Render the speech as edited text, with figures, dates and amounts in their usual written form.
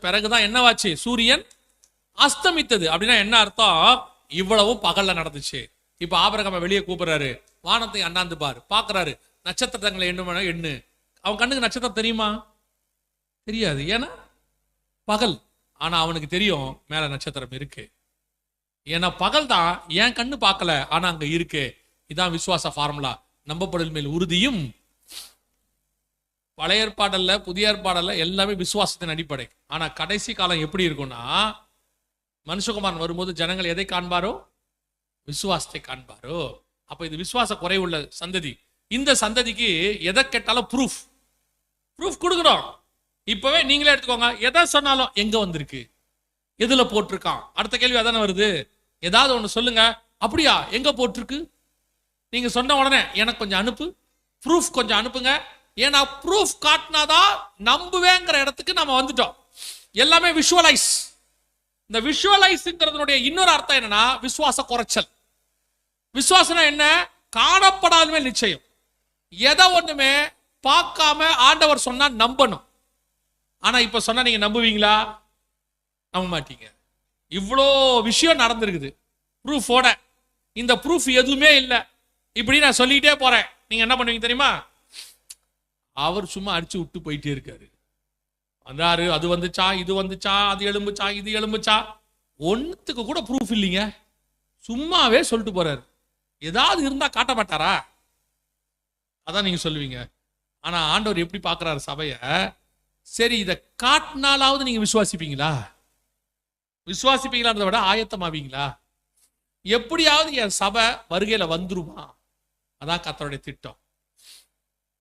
பிறகுதான் என்னவாச்சு? சூரியன் அஸ்தமித்தது. அப்படின்னா என்ன அர்த்தம்? இவ்வளவும் பகல்ல நடந்துச்சு. இப்ப ஆபிரகாம வெளியே கூப்பிடுறாரு, வானத்தை அண்ணாந்து பாரு. பாக்குறாரு, நட்சத்திரங்களை எண்ணு. அவன் கண்ணுக்கு நட்சத்திரம் தெரியுமா? தெரியாது. ஏன்னா பகல். ஆனா அவனுக்கு தெரியும் மேல நட்சத்திரம் இருக்கு. ஏன்னா பகல் தான், என் கண்ணு பார்க்கல, ஆனா அங்க இருக்கு. இதான் விசுவாச ஃபார்முலா. நம்பப்படல் மேல் உறுதியும். பழைய ஏற்பாடல்ல புதிய ஏற்பாடல்ல எல்லாமே விசுவாசத்தின் அடிப்படை. ஆனா கடைசி காலம் எப்படி இருக்கும்னா, மனுஷகுமாரன் வரும்போது ஜனங்கள் எதை காண்பாரோ? விசுவாசத்தை காண்பாரோ. அப்ப இது விசுவாச குறைவுள்ள சந்ததி. இந்த சந்ததிக்கு எதை கேட்டாலும் ப்ரூஃப் கொடுக்கணும். இப்பவே நீங்களே எடுத்துக்கோங்க. எதை சொன்னாலும் எங்க வந்திருக்கு, எதுல போட்டிருக்கான். அடுத்த கேள்வி அதானே வருது. ஏதாவது ஒண்ணு சொல்லுங்க, அப்படியா எங்க போட்டிருக்கு? நீங்க சொன்ன உடனே எனக்கு கொஞ்சம் அனுப்பு, ப்ரூஃப் கொஞ்சம் அனுப்புங்க. ஏன்னா ப்ரூஃப் காட்டினாதான் நம்புவேங்கிற இடத்துக்கு நம்ம வந்துட்டோம். எல்லாமே விஷுவலைஸ். இந்த விஷுவலைஸ்ங்கிறதுடைய இன்னொரு அர்த்தம் என்னன்னா, விசுவாச குறைச்சல். விசுவாசம் என்ன? காணப்படாதமே நிச்சயம். எதை ஒண்ணுமே பார்க்காம ஆண்டவர் சொன்னா நம்பணும். ஆனா இப்ப சொன்னா நீங்க நம்புவீங்களா? நம்ப மாட்டீங்க. இவ்வளோ விஷயம் நடந்திருக்குது ப்ரூஃபோட. இந்த ப்ரூஃப் எதுவுமே இல்லை. இப்படி நான் சொல்லிக்கிட்டே போறேன். நீங்க என்ன பண்ணுவீங்க தெரியுமா? அவர் சும்மா அடிச்சு விட்டு போயிட்டே இருக்காரு. வந்தாரு, அது வந்துச்சா, இது வந்துச்சா, அது எலும்புச்சா, இது எலும்புச்சா, ஒன்னுத்துக்கு கூட ப்ரூஃப் இல்லைங்க. சும்மாவே சொல்லிட்டு போறாரு. ஏதாவது இருந்தா காட்ட மாட்டாரா? அதான் நீங்க சொல்லுவீங்க. ஆனா ஆண்டவர் எப்படி பார்க்கிறாரு சபைய? சரி, இதை காட்டினாலாவது நீங்க விசுவாசிப்பீங்களா? விசுவாசிப்பீங்களான்றத விட ஆயத்தமாவீங்களா? எப்படியாவது என் சபை வருகையில வந்துருமா? அதான் கர்த்தருடைய திட்டம்.